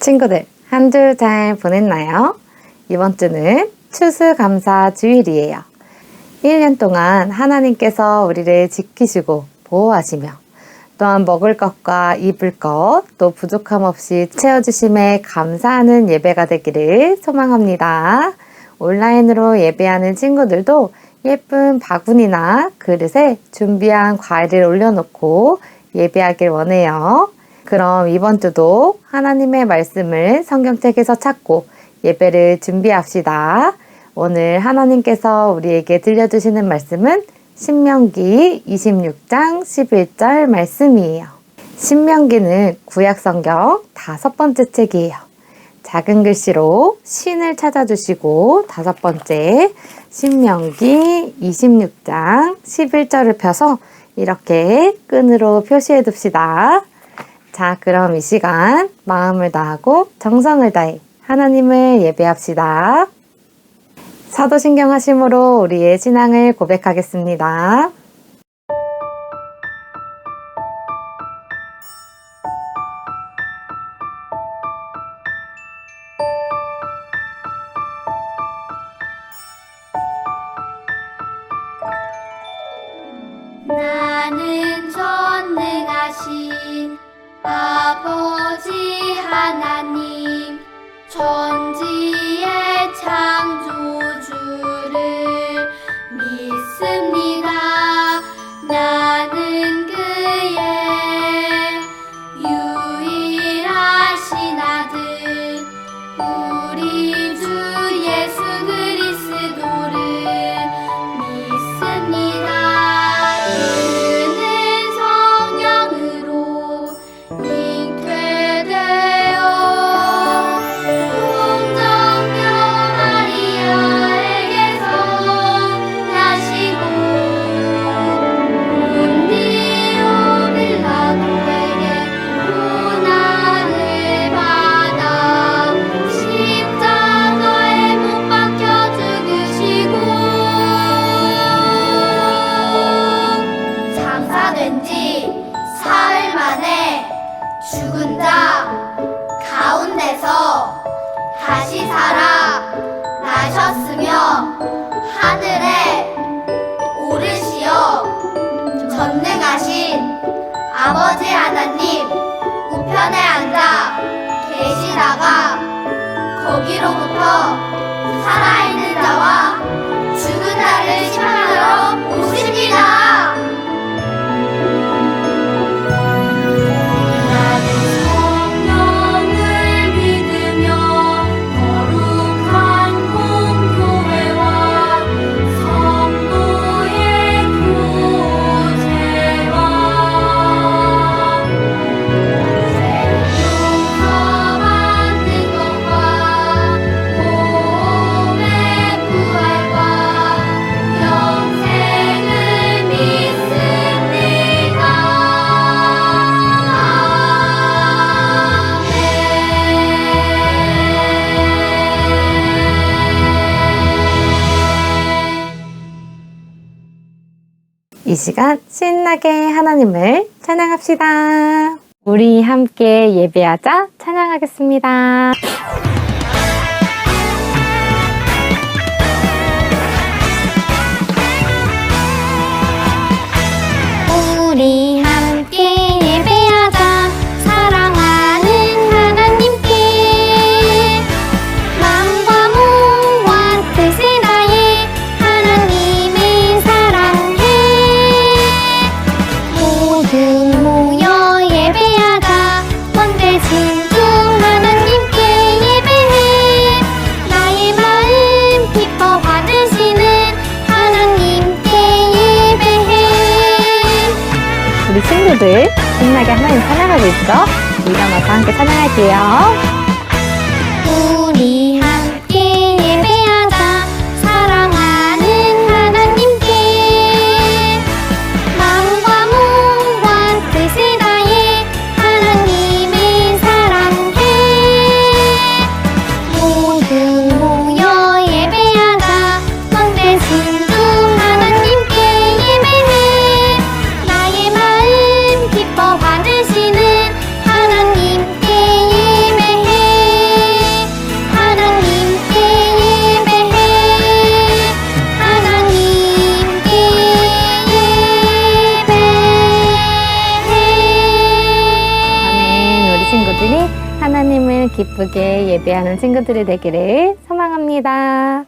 친구들, 한 주 잘 보냈나요? 이번 주는 추수감사 주일이에요. 1년 동안 하나님께서 우리를 지키시고 보호하시며 또한 먹을 것과 입을 것, 또 부족함 없이 채워주심에 감사하는 예배가 되기를 소망합니다. 온라인으로 예배하는 친구들도 예쁜 바구니나 그릇에 준비한 과일을 올려놓고 예배하길 원해요. 그럼 이번 주도 하나님의 말씀을 성경책에서 찾고 예배를 준비합시다. 오늘 하나님께서 우리에게 들려주시는 말씀은 신명기 26장 11절 말씀이에요. 신명기는 구약성경 5번째 책이에요. 작은 글씨로 신을 찾아주시고 5번째 신명기 26장 11절을 펴서 이렇게 끈으로 표시해 둡시다. 자, 그럼 이 시간 마음을 다하고 정성을 다해 하나님을 예배합시다. 사도신경 하심으로 우리의 신앙을 고백하겠습니다. 나는 전능하신 아버지 하나님 천지의 창조주를 믿습니다. 나는 그의 유일하신 아들 우리 주 예수 그리스도를 믿습니다. 그는 성령으로 잉태되어 동정녀 마리아에게서 나시고 본디오 빌라도에게 고난을 받아 십자가에 못 박혀 죽으시고 장사된 지 사흘 만에 죽은 자 가운데서 다시 살아 나셨으며 하늘에 오르시어 전능하신 아버지 하나님 우편에 앉아 계시다가 거기로부터 살아있는 자와 죽은 자를 심판하러 오십니다. 나는 성령을 믿으며 거룩한 공교회와 성도의 교제와 용서받는 것과 몸의 부활과 영생을 믿습니다. 이 시간 신나게 하나님을 찬양합시다. 우리 함께 예배하자 찬양하겠습니다. 우리 함께 예배하자 사랑하는 하나님께 마음과 몸과 뜻을 다해 하나님을 사랑해 모두 모여 예배하자 원대신 주 하나님께 예배해 나의 마음 기뻐 받으시는 하나님께 예배해. 우리 친구들 신나게 하나님 찬양하고 있죠? 일어나서 함께 찬양할게요. 우리 함께 예배하자 사랑하는 하나님께 마음과 몸과 뜻을 다해 하나님을 사랑해 모두 모여 예배하자 왕대신 주 하나님께 예배해 나의 마음 기뻐 받으시는 하나님께 예배해 하나님을 기쁘게 예배하는 친구들이 되기를 소망합니다.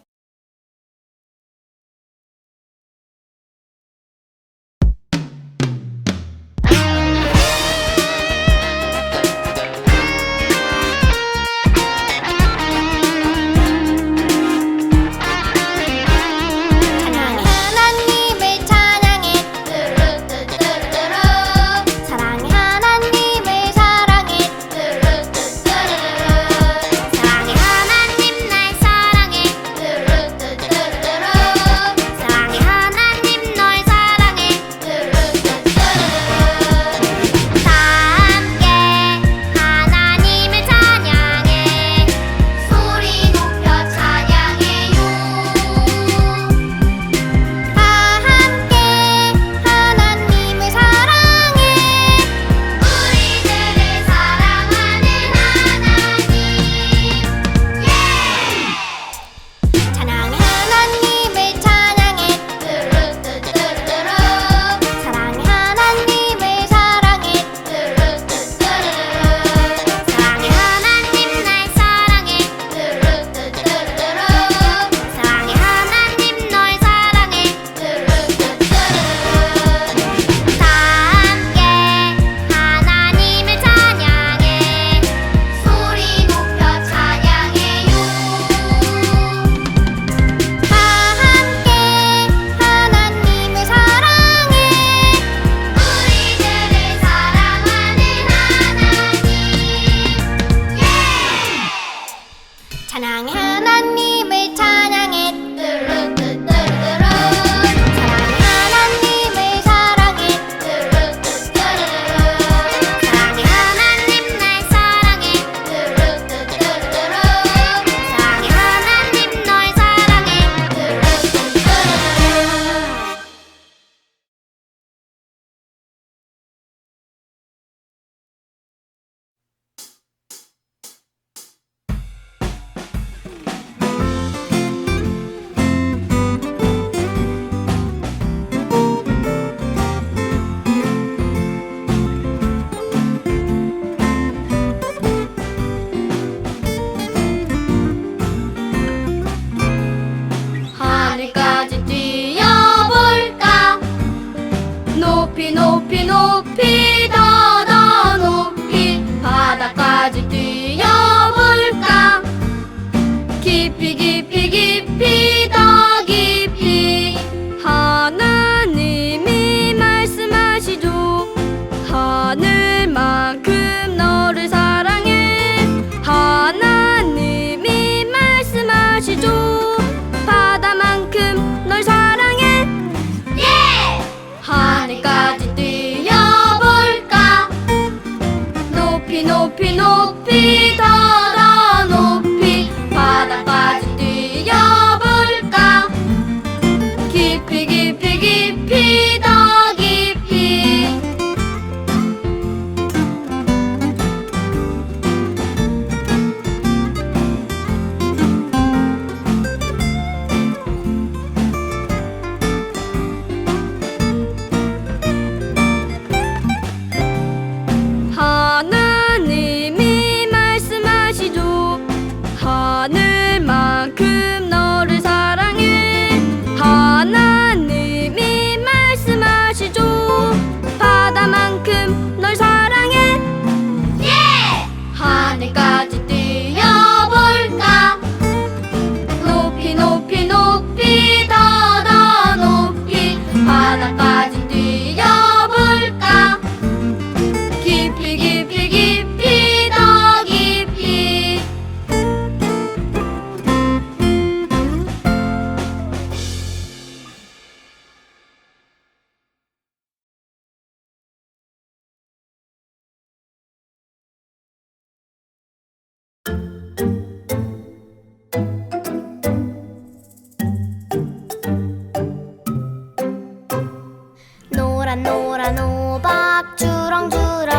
노란 호박 주렁주렁,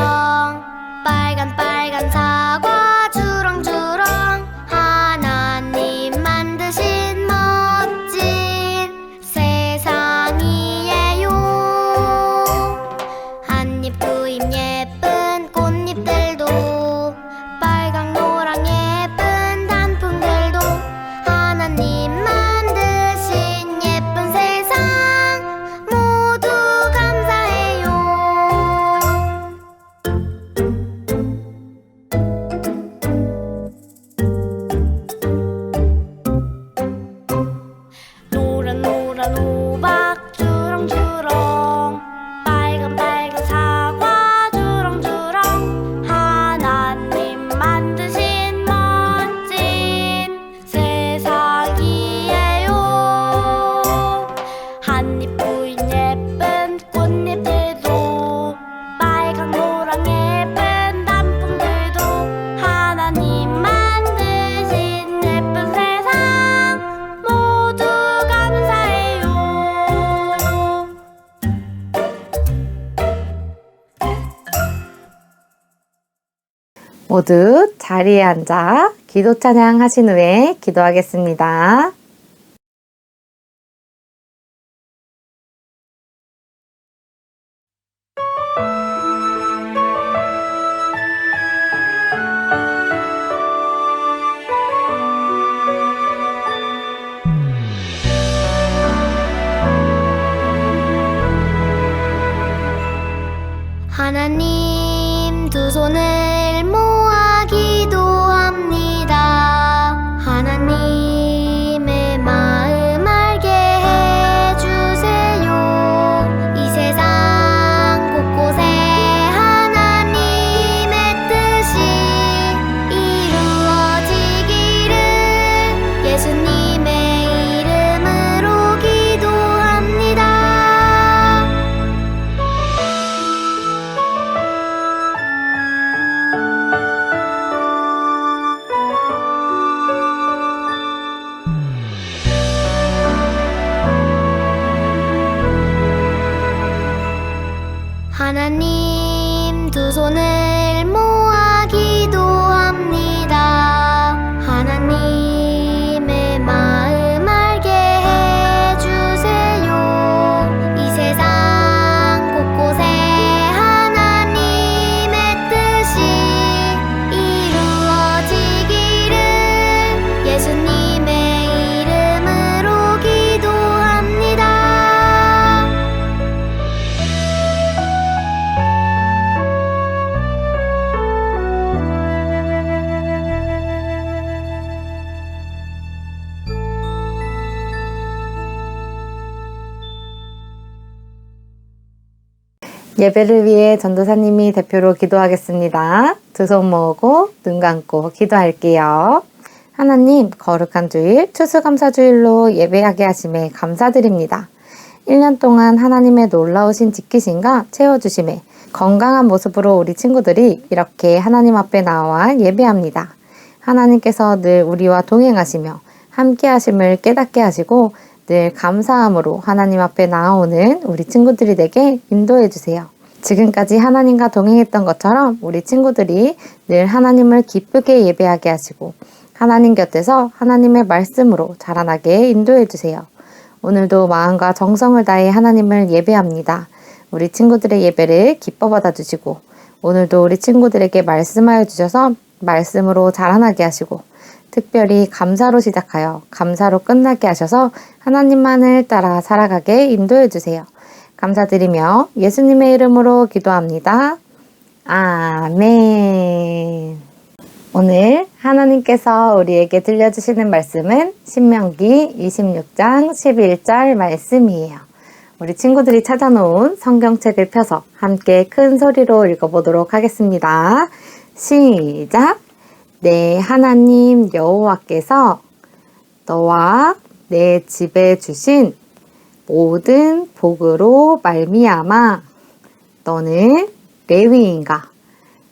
빨간 사과 주렁주렁, 하나님 만드신 멋진 세상이에요. 한 입 두 입 예쁜 꽃잎들도 빨간 모두 자리에 앉아 기도 찬양 하신 후에 기도하겠습니다. 하나님 두 손을 모아 기도합니다. 하나님의 마음 알게 해주세요. 이 세상 곳곳에 하나님의 뜻이 이루어지기를 예수님의 이름으로 기도합니다. 하나님 두 손을 모아 기도합니다. 하나님의 마음 알게 해주세요. 이 세상 곳곳에 하나님의 뜻이 이루어지기를 예수님의 이름으로 기도합니다. 예배를 위해 전도사님이 대표로 기도하겠습니다. 두 손 모으고 눈 감고 기도할게요. 하나님, 거룩한 주일, 추수감사주일로 예배하게 하심에 감사드립니다. 1년 동안 하나님의 놀라우신 지키심과 채워주심에 건강한 모습으로 우리 친구들이 이렇게 하나님 앞에 나와 예배합니다. 하나님께서 늘 우리와 동행하시며 함께 하심을 깨닫게 하시고 늘 감사함으로 하나님 앞에 나아오는 우리 친구들이 되게 인도해 주세요. 지금까지 하나님과 동행했던 것처럼 우리 친구들이 늘 하나님을 기쁘게 예배하게 하시고 하나님 곁에서 하나님의 말씀으로 자라나게 인도해 주세요. 오늘도 마음과 정성을 다해 하나님을 예배합니다. 우리 친구들의 예배를 기뻐 받아주시고 오늘도 우리 친구들에게 말씀하여 주셔서 말씀으로 자라나게 하시고 특별히 감사로 시작하여 감사로 끝나게 하셔서 하나님만을 따라 살아가게 인도해 주세요. 감사드리며 예수님의 이름으로 기도합니다. 아멘. 오늘 하나님께서 우리에게 들려주시는 말씀은 신명기 26장 11절 말씀이에요. 우리 친구들이 찾아놓은 성경책을 펴서 함께 큰 소리로 읽어보도록 하겠습니다. 시작! 내 하나님 여호와께서 너와 내 집에 주신 모든 복으로 말미암아 너는 레위인과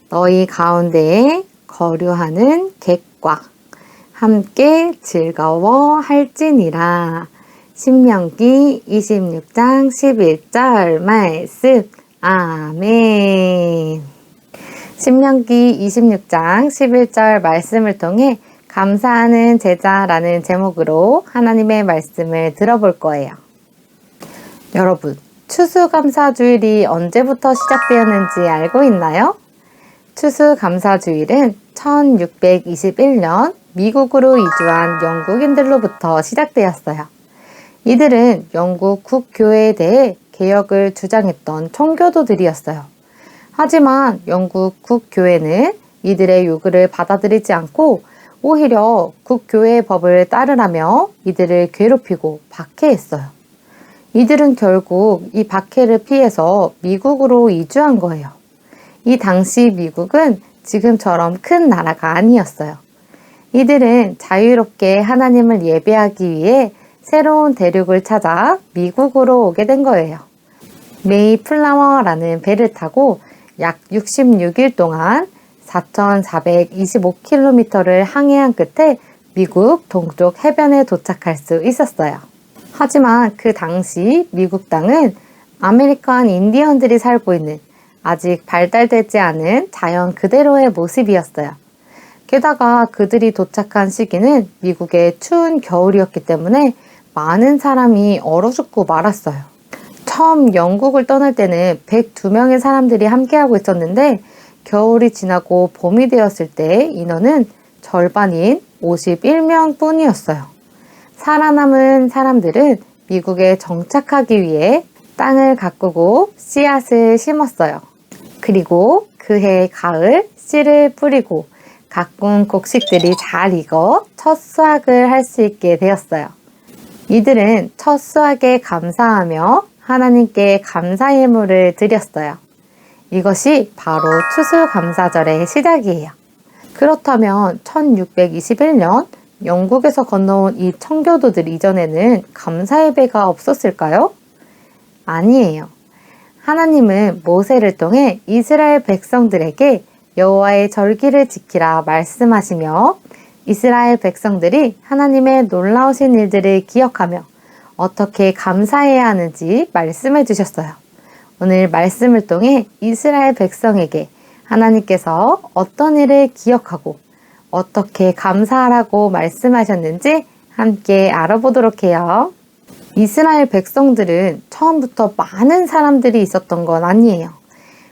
너희 가운데에 거류하는 객과 함께 즐거워할지니라. 신명기 26장 11절 말씀. 아멘. 신명기 26장 11절 말씀을 통해 감사하는 제자라는 제목으로 하나님의 말씀을 들어볼 거예요. 여러분, 추수감사주일이 언제부터 시작되었는지 알고 있나요? 추수감사주일은 1621년 미국으로 이주한 영국인들로부터 시작되었어요. 이들은 영국 국교회에 대해 개혁을 주장했던 청교도들이었어요. 하지만 영국 국교회는 이들의 요구를 받아들이지 않고 오히려 국교회의 법을 따르라며 이들을 괴롭히고 박해했어요. 이들은 결국 이 박해를 피해서 미국으로 이주한 거예요. 이 당시 미국은 지금처럼 큰 나라가 아니었어요. 이들은 자유롭게 하나님을 예배하기 위해 새로운 대륙을 찾아 미국으로 오게 된 거예요. 메이플라워라는 배를 타고 약 66일 동안 4,425km를 항해한 끝에 미국 동쪽 해변에 도착할 수 있었어요. 하지만 그 당시 미국 땅은 아메리칸 인디언들이 살고 있는 아직 발달되지 않은 자연 그대로의 모습이었어요. 게다가 그들이 도착한 시기는 미국의 추운 겨울이었기 때문에 많은 사람이 얼어 죽고 말았어요. 처음 영국을 떠날 때는 102명의 사람들이 함께하고 있었는데 겨울이 지나고 봄이 되었을 때 인원은 절반인 51명 뿐이었어요. 살아남은 사람들은 미국에 정착하기 위해 땅을 가꾸고 씨앗을 심었어요. 그리고 그해 가을 씨를 뿌리고 가꾼 곡식들이 잘 익어 첫 수확을 할 수 있게 되었어요. 이들은 첫 수확에 감사하며 하나님께 감사 예물을 드렸어요. 이것이 바로 추수감사절의 시작이에요. 그렇다면 1621년 영국에서 건너온 이 청교도들 이전에는 감사 예배가 없었을까요? 아니에요. 하나님은 모세를 통해 이스라엘 백성들에게 여호와의 절기를 지키라 말씀하시며 이스라엘 백성들이 하나님의 놀라우신 일들을 기억하며 어떻게 감사해야 하는지 말씀해 주셨어요. 오늘 말씀을 통해 이스라엘 백성에게 하나님께서 어떤 일을 기억하고 어떻게 감사하라고 말씀하셨는지 함께 알아보도록 해요. 이스라엘 백성들은 처음부터 많은 사람들이 있었던 건 아니에요.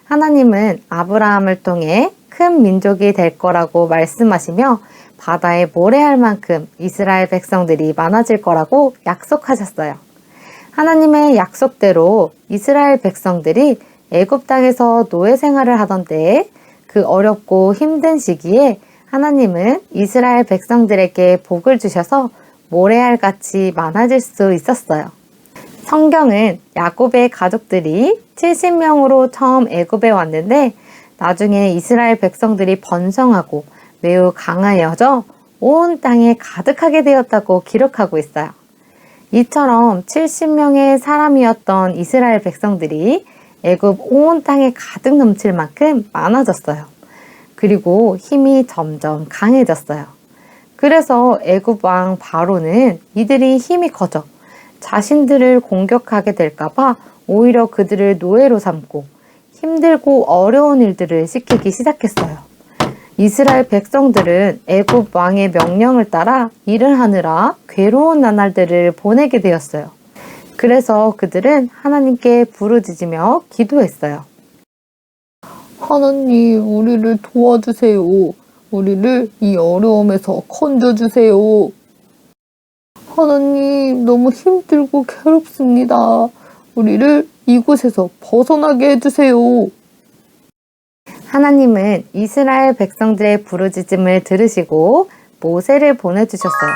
하나님은 아브라함을 통해 큰 민족이 될 거라고 말씀하시며 바다에 모래알 만큼 이스라엘 백성들이 많아질 거라고 약속하셨어요. 하나님의 약속대로 이스라엘 백성들이 애굽 땅에서 노예 생활을 하던 때에 그 어렵고 힘든 시기에 하나님은 이스라엘 백성들에게 복을 주셔서 모래알같이 많아질 수 있었어요. 성경은 야곱의 가족들이 70명으로 처음 애굽에 왔는데 나중에 이스라엘 백성들이 번성하고 매우 강하여져 온 땅에 가득하게 되었다고 기록하고 있어요. 이처럼 70명의 사람이었던 이스라엘 백성들이 애굽 온 땅에 가득 넘칠 만큼 많아졌어요. 그리고 힘이 점점 강해졌어요. 그래서 애굽 왕 바로는 이들이 힘이 커져 자신들을 공격하게 될까봐 오히려 그들을 노예로 삼고 힘들고 어려운 일들을 시키기 시작했어요. 이스라엘 백성들은 애굽 왕의 명령을 따라 일을 하느라 괴로운 나날들을 보내게 되었어요. 그래서 그들은 하나님께 부르짖으며 기도했어요. 하나님, 우리를 도와주세요. 우리를 이 어려움에서 건져주세요. 하나님, 너무 힘들고 괴롭습니다. 우리를 이곳에서 벗어나게 해주세요. 하나님은 이스라엘 백성들의 부르짖음을 들으시고 모세를 보내주셨어요.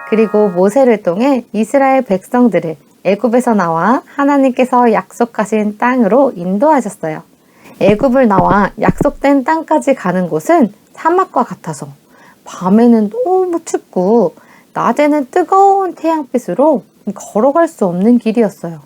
그리고 모세를 통해 이스라엘 백성들을 애굽에서 나와 하나님께서 약속하신 땅으로 인도하셨어요. 애굽을 나와 약속된 땅까지 가는 곳은 사막과 같아서 밤에는 너무 춥고 낮에는 뜨거운 태양빛으로 걸어갈 수 없는 길이었어요.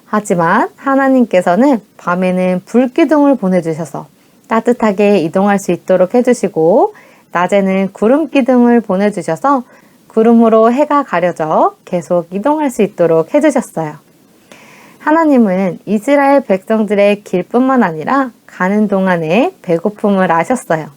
하지만 하나님께서는 밤에는 불기둥을 보내주셔서 따뜻하게 이동할 수 있도록 해주시고 낮에는 구름 기둥을 보내주셔서 구름으로 해가 가려져 계속 이동할 수 있도록 해주셨어요. 하나님은 이스라엘 백성들의 길뿐만 아니라 가는 동안에 배고픔을 아셨어요.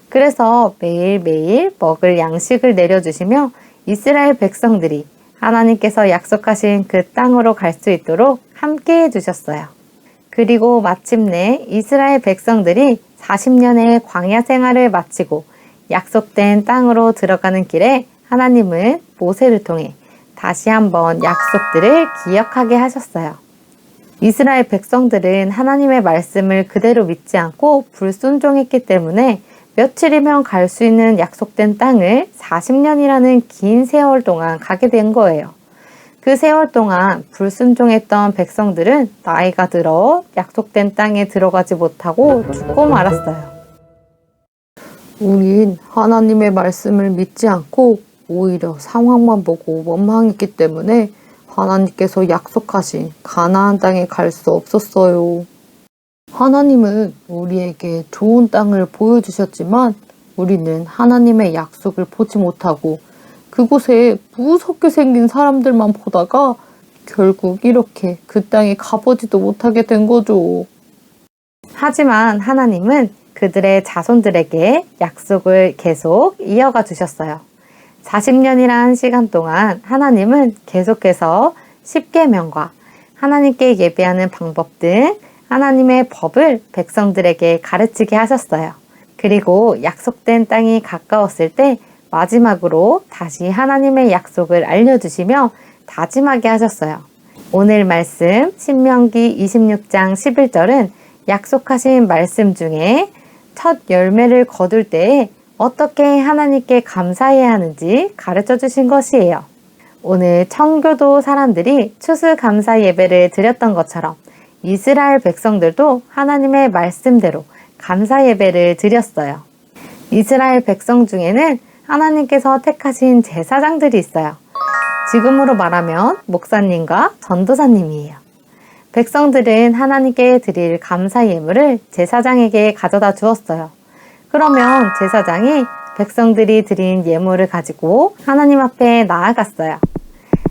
그래서 매일매일 먹을 양식을 내려주시며 이스라엘 백성들이 하나님께서 약속하신 그 땅으로 갈 수 있도록 함께 해주셨어요. 그리고 마침내 이스라엘 백성들이 40년의 광야 생활을 마치고 약속된 땅으로 들어가는 길에 하나님은 모세를 통해 다시 한번 약속들을 기억하게 하셨어요. 이스라엘 백성들은 하나님의 말씀을 그대로 믿지 않고 불순종했기 때문에 며칠이면 갈 수 있는 약속된 땅을 40년이라는 긴 세월 동안 가게 된 거예요. 그 세월 동안 불순종했던 백성들은 나이가 들어 약속된 땅에 들어가지 못하고 죽고 말았어요. 우린 하나님의 말씀을 믿지 않고 오히려 상황만 보고 원망했기 때문에 하나님께서 약속하신 가나안 땅에 갈 수 없었어요. 하나님은 우리에게 좋은 땅을 보여주셨지만 우리는 하나님의 약속을 보지 못하고 그곳에 무섭게 생긴 사람들만 보다가 결국 이렇게 그 땅에 가보지도 못하게 된 거죠. 하지만 하나님은 그들의 자손들에게 약속을 계속 이어가 주셨어요. 40년이란 시간 동안 하나님은 계속해서 십계명과 하나님께 예배하는 방법 등 하나님의 법을 백성들에게 가르치게 하셨어요. 그리고 약속된 땅이 가까웠을 때 마지막으로 다시 하나님의 약속을 알려주시며 다짐하게 하셨어요. 오늘 말씀 신명기 26장 11절은 약속하신 말씀 중에 첫 열매를 거둘 때에 어떻게 하나님께 감사해야 하는지 가르쳐 주신 것이에요. 오늘 청교도 사람들이 추수감사 예배를 드렸던 것처럼 이스라엘 백성들도 하나님의 말씀대로 감사 예배를 드렸어요. 이스라엘 백성 중에는 하나님께서 택하신 제사장들이 있어요. 지금으로 말하면 목사님과 전도사님이에요. 백성들은 하나님께 드릴 감사 예물을 제사장에게 가져다 주었어요. 그러면 제사장이 백성들이 드린 예물을 가지고 하나님 앞에 나아갔어요.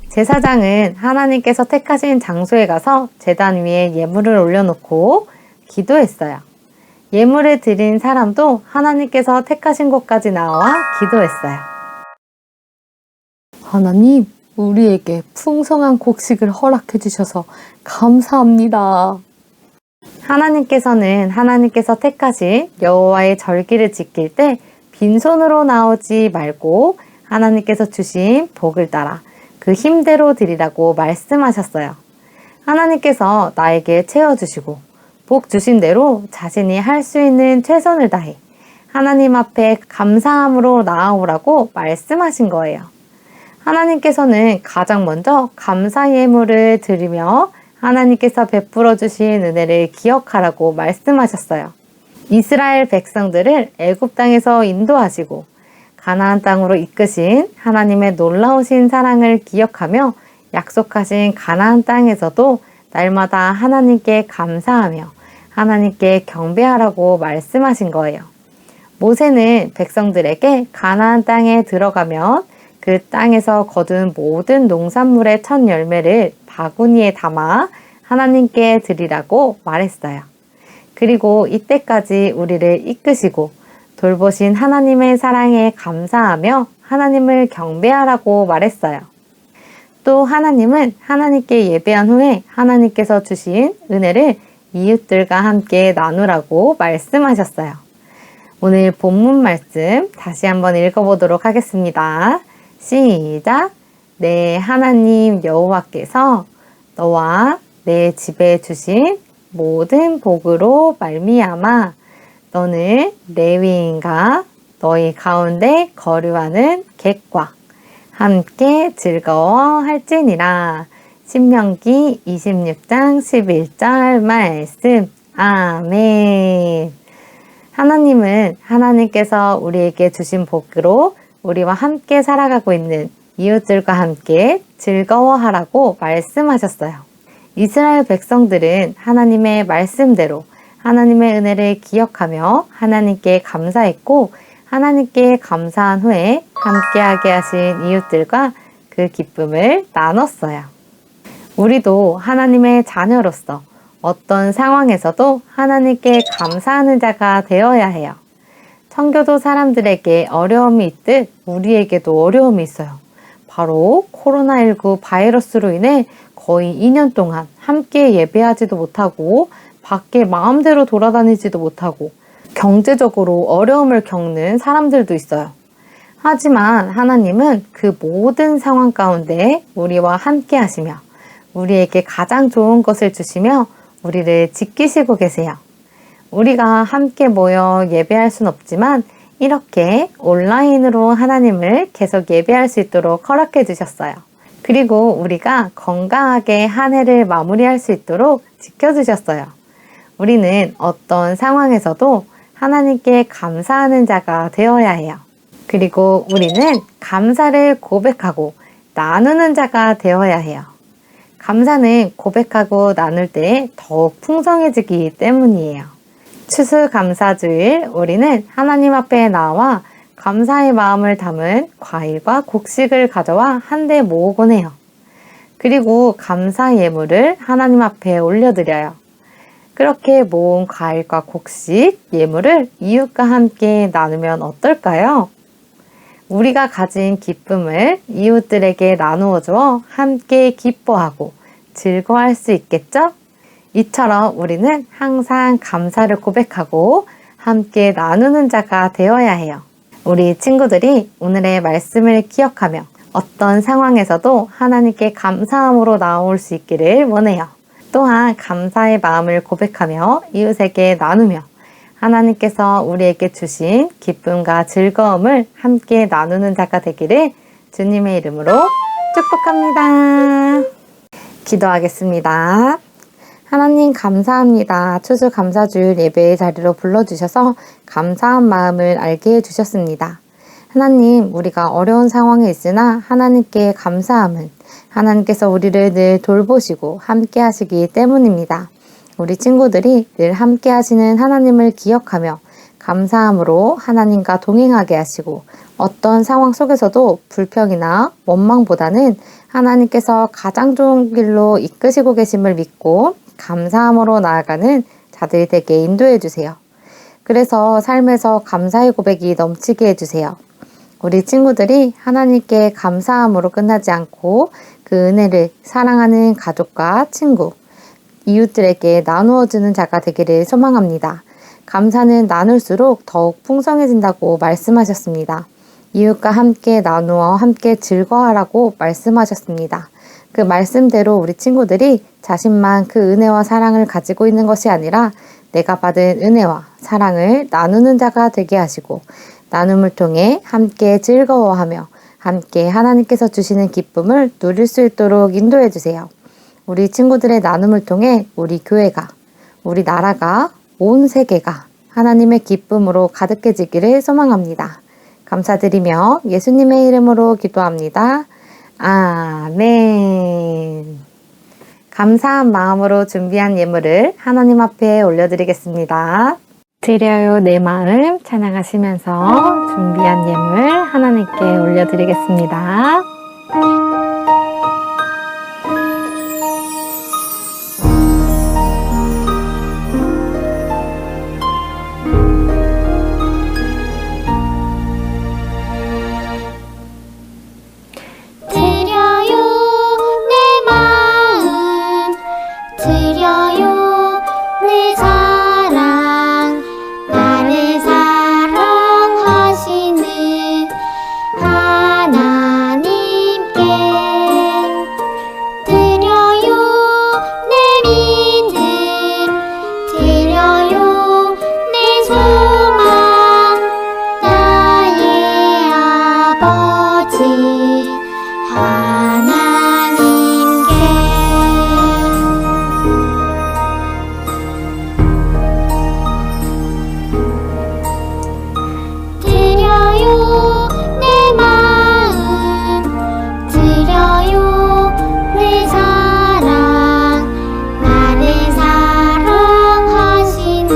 제사장은 하나님께서 택하신 장소에 가서 제단 위에 예물을 올려놓고 기도했어요. 예물을 드린 사람도 하나님께서 택하신 곳까지 나와 기도했어요. 하나님, 우리에게 풍성한 곡식을 허락해 주셔서 감사합니다. 하나님께서는 하나님께서 택하신 여호와의 절기를 지킬 때 빈손으로 나오지 말고 하나님께서 주신 복을 따라 그 힘대로 드리라고 말씀하셨어요. 하나님께서 나에게 채워주시고 복 주신 대로 자신이 할 수 있는 최선을 다해 하나님 앞에 감사함으로 나아오라고 말씀하신 거예요. 하나님께서는 가장 먼저 감사 예물을 드리며 하나님께서 베풀어 주신 은혜를 기억하라고 말씀하셨어요. 이스라엘 백성들을 애굽 땅에서 인도하시고 가나안 땅으로 이끄신 하나님의 놀라우신 사랑을 기억하며 약속하신 가나안 땅에서도 날마다 하나님께 감사하며 하나님께 경배하라고 말씀하신 거예요. 모세는 백성들에게 가나안 땅에 들어가면 그 땅에서 거둔 모든 농산물의 첫 열매를 바구니에 담아 하나님께 드리라고 말했어요. 그리고 이때까지 우리를 이끄시고 돌보신 하나님의 사랑에 감사하며 하나님을 경배하라고 말했어요. 또 하나님은 하나님께 예배한 후에 하나님께서 주신 은혜를 이웃들과 함께 나누라고 말씀하셨어요. 오늘 본문 말씀 다시 한번 읽어보도록 하겠습니다. 시작! 내 하나님 여호와께서 너와 내 집에 주신 모든 복으로 말미암아 너는 레위인과 너희 가운데 거류하는 객과 함께 즐거워할지니라. 신명기 26장 11절 말씀. 아멘. 하나님은 하나님께서 우리에게 주신 복으로 우리와 함께 살아가고 있는 이웃들과 함께 즐거워하라고 말씀하셨어요. 이스라엘 백성들은 하나님의 말씀대로 하나님의 은혜를 기억하며 하나님께 감사했고 하나님께 감사한 후에 함께하게 하신 이웃들과 그 기쁨을 나눴어요. 우리도 하나님의 자녀로서 어떤 상황에서도 하나님께 감사하는 자가 되어야 해요. 청교도 사람들에게 어려움이 있듯 우리에게도 어려움이 있어요. 바로 코로나19 바이러스로 인해 거의 2년 동안 함께 예배하지도 못하고 밖에 마음대로 돌아다니지도 못하고 경제적으로 어려움을 겪는 사람들도 있어요. 하지만 하나님은 그 모든 상황 가운데 우리와 함께 하시며 우리에게 가장 좋은 것을 주시며 우리를 지키시고 계세요. 우리가 함께 모여 예배할 순 없지만 이렇게 온라인으로 하나님을 계속 예배할 수 있도록 허락해 주셨어요. 그리고 우리가 건강하게 한 해를 마무리할 수 있도록 지켜주셨어요. 우리는 어떤 상황에서도 하나님께 감사하는 자가 되어야 해요. 그리고 우리는 감사를 고백하고 나누는 자가 되어야 해요. 감사는 고백하고 나눌 때 더욱 풍성해지기 때문이에요. 추수감사주일 우리는 하나님 앞에 나와 감사의 마음을 담은 과일과 곡식을 가져와 한데 모으곤 해요. 그리고 감사 예물을 하나님 앞에 올려드려요. 그렇게 모은 과일과 곡식, 예물을 이웃과 함께 나누면 어떨까요? 우리가 가진 기쁨을 이웃들에게 나누어 주어 함께 기뻐하고 즐거워할 수 있겠죠? 이처럼 우리는 항상 감사를 고백하고 함께 나누는 자가 되어야 해요. 우리 친구들이 오늘의 말씀을 기억하며 어떤 상황에서도 하나님께 감사함으로 나올 수 있기를 원해요. 또한 감사의 마음을 고백하며 이웃에게 나누며 하나님께서 우리에게 주신 기쁨과 즐거움을 함께 나누는 자가 되기를 주님의 이름으로 축복합니다. 기도하겠습니다. 하나님 감사합니다. 추수감사주일 예배의 자리로 불러주셔서 감사한 마음을 알게 해주셨습니다. 하나님, 우리가 어려운 상황에 있으나 하나님께 감사함은 하나님께서 우리를 늘 돌보시고 함께 하시기 때문입니다. 우리 친구들이 늘 함께 하시는 하나님을 기억하며 감사함으로 하나님과 동행하게 하시고 어떤 상황 속에서도 불평이나 원망보다는 하나님께서 가장 좋은 길로 이끄시고 계심을 믿고 감사함으로 나아가는 자들이 되게 인도해 주세요. 그래서 삶에서 감사의 고백이 넘치게 해주세요. 우리 친구들이 하나님께 감사함으로 끝나지 않고 그 은혜를 사랑하는 가족과 친구, 이웃들에게 나누어 주는 자가 되기를 소망합니다. 감사는 나눌수록 더욱 풍성해진다고 말씀하셨습니다. 이웃과 함께 나누어 함께 즐거워하라고 말씀하셨습니다. 그 말씀대로 우리 친구들이 자신만 그 은혜와 사랑을 가지고 있는 것이 아니라 내가 받은 은혜와 사랑을 나누는 자가 되게 하시고 나눔을 통해 함께 즐거워하며 함께 하나님께서 주시는 기쁨을 누릴 수 있도록 인도해 주세요. 우리 친구들의 나눔을 통해 우리 교회가, 우리 나라가, 온 세계가 하나님의 기쁨으로 가득해지기를 소망합니다. 감사드리며 예수님의 이름으로 기도합니다. 아멘. 감사한 마음으로 준비한 예물을 하나님 앞에 올려드리겠습니다. 드려요 내 마음 찬양하시면서 준비한 예물 하나님께 올려드리겠습니다. 드려요 내 마음 드려요 내 사랑 나를 사랑하시는 하나님께 드려요 내 믿음 드려요 내 소망 나의 아버지 하나님께 드려요 내 마음 드려요 내 사랑 나를 사랑하시는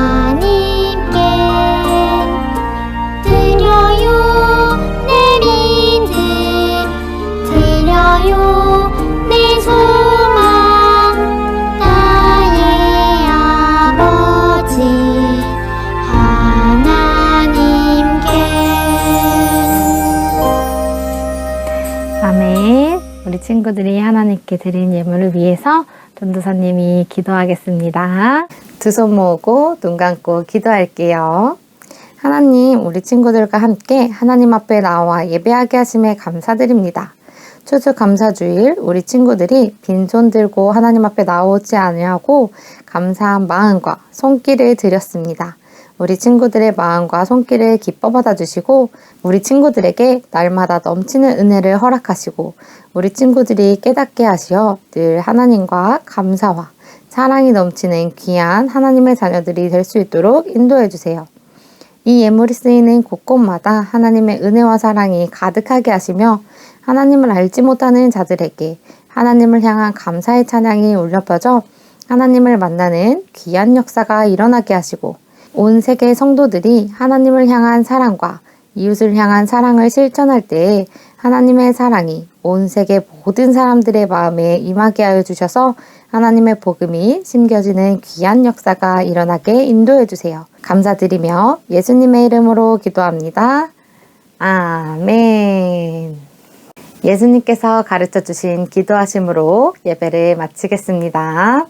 하나님께 드려요 내 믿음 드려요 내 소망 나의 아버지 하나님께 아멘. 우리 친구들이 하나님께 드린 예물을 위해서 전도사님이 기도하겠습니다. 두 손 모으고 눈 감고 기도할게요. 하나님, 우리 친구들과 함께 하나님 앞에 나와 예배하게 하심에 감사드립니다. 추수감사주일 우리 친구들이 빈손 들고 하나님 앞에 나오지 아니하고 감사한 마음과 손길을 드렸습니다. 우리 친구들의 마음과 손길을 기뻐 받아주시고 우리 친구들에게 날마다 넘치는 은혜를 허락하시고 우리 친구들이 깨닫게 하시어 늘 하나님과 감사와 사랑이 넘치는 귀한 하나님의 자녀들이 될 수 있도록 인도해 주세요. 이 예물이 쓰이는 곳곳마다 하나님의 은혜와 사랑이 가득하게 하시며 하나님을 알지 못하는 자들에게 하나님을 향한 감사의 찬양이 울려 퍼져 하나님을 만나는 귀한 역사가 일어나게 하시고 온 세계 성도들이 하나님을 향한 사랑과 이웃을 향한 사랑을 실천할 때에 하나님의 사랑이 온 세계 모든 사람들의 마음에 임하게 하여 주셔서 하나님의 복음이 심겨지는 귀한 역사가 일어나게 인도해 주세요. 감사드리며 예수님의 이름으로 기도합니다. 아멘. 예수님께서 가르쳐 주신 기도하심으로 예배를 마치겠습니다.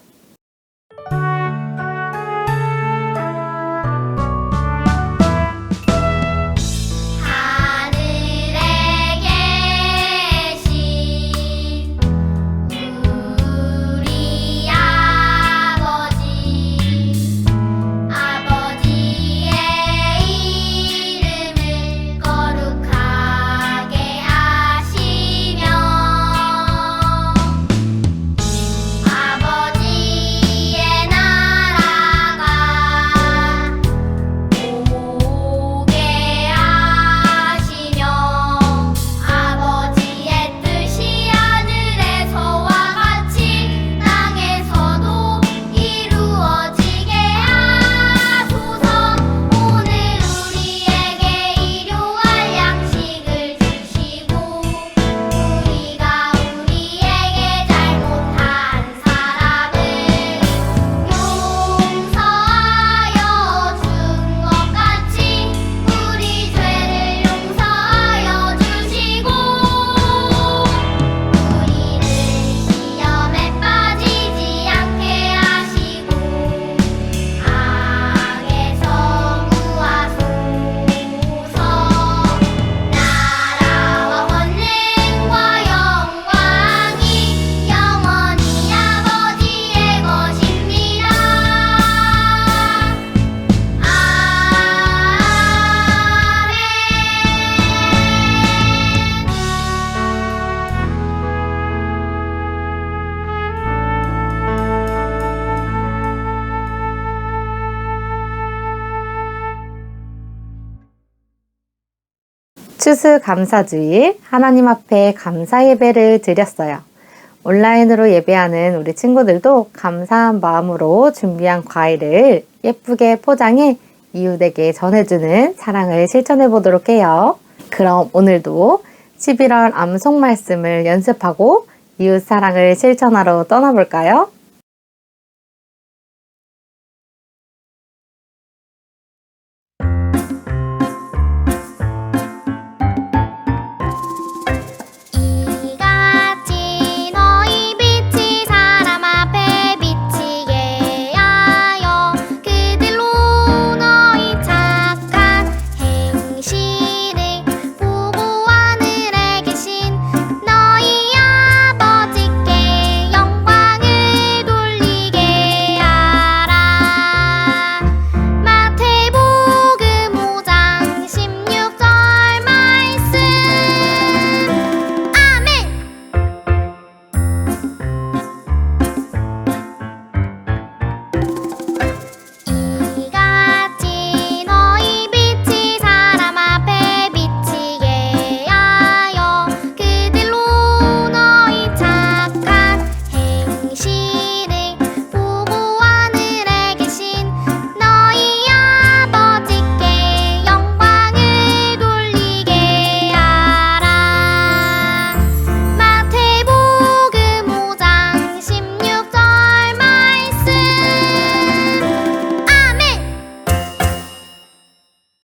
하늘에 계신 우리 아버지의 이름을 거룩하게 하시며 아버지의 나라가 오게 하시며 아버지의 뜻이 하늘에서와 같이 땅에서도 이루어지게 하소서. 오늘 우리에게 일용할 양식을 주시고 우리가 우리에게 잘못한 사람을 용서하여 준 것 같이 우리 죄를 용서하여 주시고 우리를 시험에 빠지지 않게 하시고 악에서 구하소서. 나라와 권능과 영광이 영원히 아버지의 것입니다. 추수감사주일 하나님 앞에 감사 예배를 드렸어요. 온라인으로 예배하는 우리 친구들도 감사한 마음으로 준비한 과일을 예쁘게 포장해 이웃에게 전해주는 사랑을 실천해 보도록 해요. 그럼 오늘도 11월 암송 말씀을 연습하고 이웃 사랑을 실천하러 떠나볼까요?